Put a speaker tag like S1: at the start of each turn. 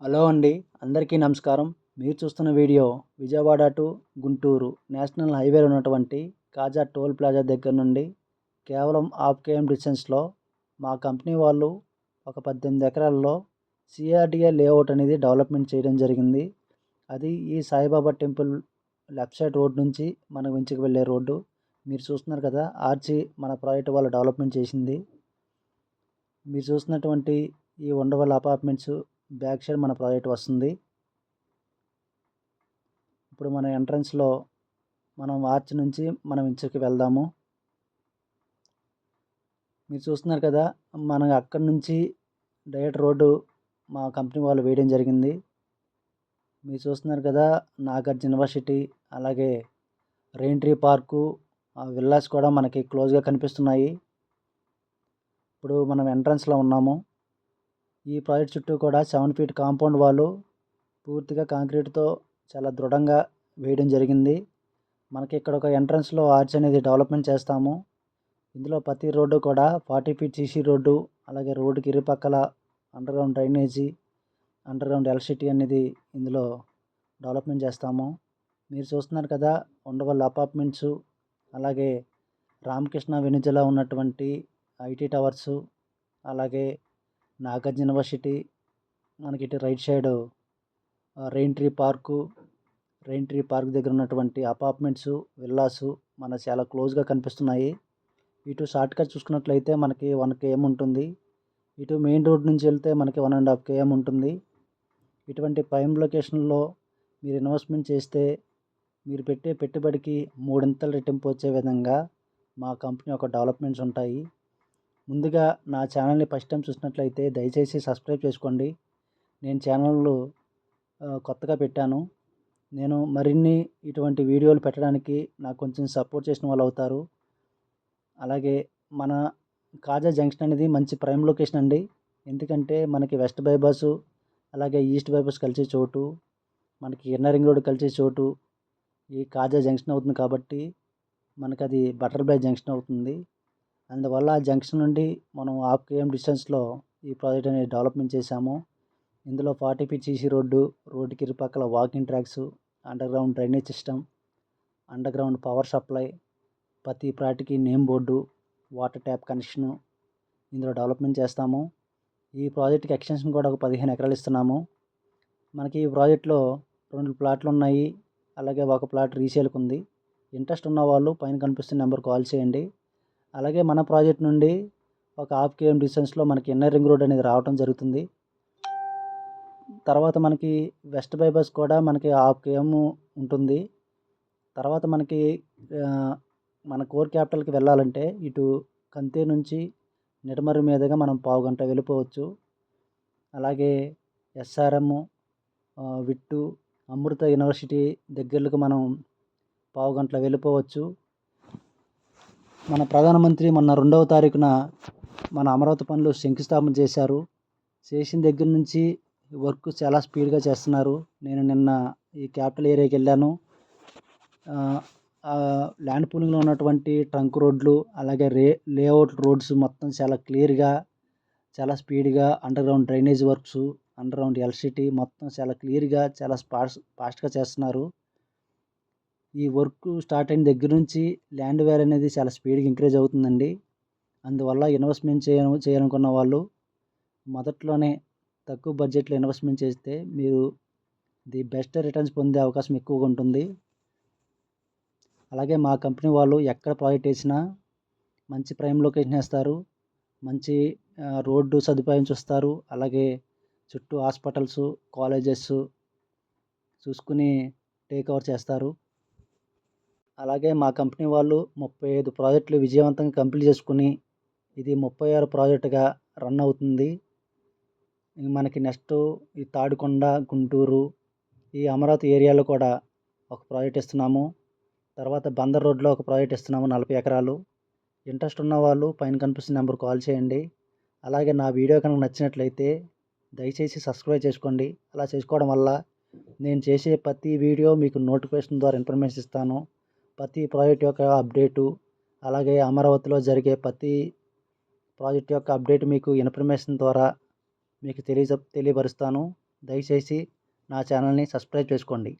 S1: Hello అండి. అందరికీ నమస్కారం. మీరు చూస్తున్న video Vijayawada to Guntur national హైవేలో ఉన్నటువంటి కాజా టోల్ ప్లాజా దగ్గర నుండి కేవలం హాఫ్ కేఎం డిస్టెన్స్లో మా కంపెనీ వాళ్ళు ఒక 18 ఎకరాల్లో సిఆర్డిఏ లేఅవుట్ అనేది డెవలప్మెంట్ చేయడం జరిగింది. అది ఈ Saibaba temple left side road నుంచి మన వెంచుకు వెళ్ళే రోడ్డు. మీరు చూస్తున్నారు కదా, ఆర్చి మన ప్రాజెక్ట్ వాళ్ళు డెవలప్మెంట్ చేసింది. మీరు చూస్తున్నటువంటి ఈ ఉండవల్ అపార్ట్మెంట్స్ బ్యాక్ సైడ్ మన ప్రాజెక్ట్ వస్తుంది. ఇప్పుడు మన ఎంట్రన్స్లో మనం ఆర్చ్ నుంచి మనం ఇంచుకి వెళ్దాము. మీరు చూస్తున్నారు కదా, మన అక్కడి నుంచి డైరెక్ట్ రోడ్డు మా కంపెనీ వాళ్ళు వేయడం జరిగింది. మీరు చూస్తున్నారు కదా, నాగార్జున యూనివర్సిటీ, అలాగే రెయిన్ ట్రీ పార్కు, విల్లాస్ కూడా మనకి క్లోజ్గా కనిపిస్తున్నాయి. ఇప్పుడు మనం ఎంట్రన్స్లో ఉన్నాము. ఈ ప్రాజెక్ట్ చుట్టూ కూడా 7 ఫీట్ కాంపౌండ్ వాళ్ళు పూర్తిగా కాంక్రీట్తో చాలా దృఢంగా వేయడం జరిగింది. మనకి ఇక్కడ ఒక ఎంట్రన్స్లో ఆర్చ్ అనేది డెవలప్మెంట్ చేస్తాము. ఇందులో ప్రతి రోడ్డు కూడా 40 ఫీట్ సీసీ రోడ్డు, అలాగే రోడ్డుకి ఇరుపక్కల అండర్గ్రౌండ్ డ్రైనేజీ, అండర్గ్రౌండ్ ఎలక్ట్రిసిటీ అనేది ఇందులో డెవలప్మెంట్ చేస్తాము. మీరు చూస్తున్నారు కదా, ఉండవల్లి అపార్ట్మెంట్స్, అలాగే రామకృష్ణ వెనుజల ఉన్నటువంటి ఐటీ టవర్సు, అలాగే నాగార్జున యూనివర్సిటీ, మనకి ఇటు right side rain tree park దగ్గర ఉన్నటువంటి అపార్ట్మెంట్స్, విల్లాసు మన చాలా క్లోజ్గా కనిపిస్తున్నాయి. ఇటు షార్ట్ కట్ చూసుకున్నట్లయితే మనకి 1 km ఉంటుంది. ఇటు మెయిన్ రోడ్ నుంచి వెళ్తే మనకి 1.5 km ఉంటుంది. ఇటువంటి ప్రైమ్ లొకేషన్లో మీరు ఇన్వెస్ట్మెంట్ చేస్తే మీరు పెట్టే పెట్టుబడికి 3 రెట్టింపు వచ్చే విధంగా మా కంపెనీ యొక్క డెవలప్మెంట్స్ ఉంటాయి. ముందుగా నా ఛానల్ని ఫస్ట్ టైం చూసినట్లయితే దయచేసి సబ్స్క్రైబ్ చేసుకోండి. నేను ఛానల్ కొత్తగా పెట్టాను. నేను మరిన్ని ఇటువంటి వీడియోలు పెట్టడానికి నాకు కొంచెం సపోర్ట్ చేసిన వాళ్ళు అవుతారు. అలాగే మన కాజా జంక్షన్ అనేది మంచి ప్రైమ్ లొకేషన్ అండి. ఎందుకంటే మనకి వెస్ట్ బైపాసు, అలాగే ఈస్ట్ బైపాస్ కలిసే చోటు, మనకి ఇన్నర్ రింగ్ రోడ్ కలిసే చోటు ఈ కాజా జంక్షన్ అవుతుంది. కాబట్టి మనకు అది బటర్ఫ్లై జంక్షన్ అవుతుంది. అందువల్ల ఆ జంక్షన్ నుండి మనం హాఫ్ కేఎం డిస్టెన్స్లో ఈ ప్రాజెక్ట్ అనేది డెవలప్మెంట్ చేశాము. ఇందులో 40 ఫీట్ సీసీ రోడ్డుకి ఇరుపక్కల walking tracks, underground drainage system, underground power supply, ప్రతి ప్రాటికి name board, water tap connection ఇందులో డెవలప్మెంట్ చేస్తాము. ఈ ప్రాజెక్ట్కి ఎక్స్టెన్షన్ కూడా ఒక 15 ఎకరాలు ఇస్తున్నాము. మనకి ఈ ప్రాజెక్ట్లో 2 ప్లాట్లు ఉన్నాయి, అలాగే ఒక ప్లాట్ రీసేల్కి ఉంది. ఇంట్రెస్ట్ ఉన్న వాళ్ళు పైన కనిపిస్తున్న నెంబర్ కాల్ చేయండి. అలాగే మన ప్రాజెక్ట్ నుండి ఒక హాఫ్ కేఎం డిస్టెన్స్లో మనకి ఇన్నర్ రింగ్ రోడ్ అనేది రావడం జరుగుతుంది. తర్వాత మనకి వెస్ట్ బైపాస్ కూడా మనకి హాఫ్ కేఎం ఉంటుంది. తర్వాత మనకి మన కోర్ క్యాపిటల్కి వెళ్ళాలంటే ఇటు కంతే నుంచి నిడమర్రు మీదుగా మనం పావుగంట వెళ్ళిపోవచ్చు. అలాగే ఎస్ఆర్ఎం, విట్టు, అమృత యూనివర్సిటీ దగ్గరలకు మనం పావుగంటలో వెళ్ళిపోవచ్చు. మన ప్రధానమంత్రి మొన్న 2వ తారీఖున మన అమరావతి పనులు శంకుస్థాపన చేశారు. చేసిన దగ్గర నుంచి వర్క్ చాలా స్పీడ్గా చేస్తున్నారు. నేను నిన్న ఈ క్యాపిటల్ ఏరియాకి వెళ్ళాను. ల్యాండ్ పూలింగ్లో ఉన్నటువంటి ట్రంక్ రోడ్లు, అలాగే లేఅవుట్ రోడ్స్ మొత్తం చాలా క్లియర్గా, చాలా స్పీడ్గా, underground drainage works, underground electricity మొత్తం చాలా క్లియర్గా, చాలా ఫాస్ట్గా చేస్తున్నారు. ఈ వర్క్ స్టార్ట్ అయిన దగ్గర నుంచి ల్యాండ్ వాల్యూ అనేది చాలా స్పీడ్గా ఇంక్రీజ్ అవుతుందండి. అందువల్ల ఇన్వెస్ట్మెంట్ చేయాలనుకున్న వాళ్ళు మొదట్లోనే తక్కువ బడ్జెట్లో ఇన్వెస్ట్మెంట్ చేస్తే మీరు ది బెస్ట్ రిటర్న్స్ పొందే అవకాశం ఎక్కువగా ఉంటుంది. అలాగే మా కంపెనీ వాళ్ళు ఎక్కడ ప్రాజెక్ట్ వేసినా మంచి ప్రైమ్ లొకేషన్ వేస్తారు, మంచి రోడ్డు సదుపాయం చూస్తారు, అలాగే చుట్టూ హాస్పిటల్స్, కాలేజెస్ చూసుకుని టేక్ ఓవర్ చేస్తారు. అలాగే మా కంపెనీ వాళ్ళు 35 ప్రాజెక్టులు విజయవంతంగా కంప్లీట్ చేసుకుని ఇది 36 ప్రాజెక్టుగా రన్ అవుతుంది. మనకి నెక్స్ట్ ఈ తాడికొండ, గుంటూరు, ఈ అమరావతి ఏరియాలో కూడా ఒక ప్రాజెక్ట్ ఇస్తున్నాము. తర్వాత బందర్ రోడ్లో ఒక ప్రాజెక్ట్ ఇస్తున్నాము 40 ఎకరాలు. ఇంట్రెస్ట్ ఉన్న వాళ్ళు పైన కనిపిస్తున్న నెంబర్ కాల్ చేయండి. అలాగే నా వీడియో కనుక నచ్చినట్లయితే దయచేసి సబ్స్క్రైబ్ చేసుకోండి. అలా చేసుకోవడం వల్ల నేను చేసే ప్రతి వీడియో మీకు నోటిఫికేషన్ ద్వారా ఇన్ఫర్మేషన్ ఇస్తాను. ప్రతి ప్రాజెక్ట్ యొక్క అప్డేటు, అలాగే అమరావతిలో జరిగే ప్రతి ప్రాజెక్ట్ యొక్క అప్డేట్ మీకు ఇన్ఫర్మేషన్ ద్వారా మీకు తెలియపరుస్తాను. దయచేసి నా ఛానల్ని సబ్స్క్రైబ్ చేసుకోండి.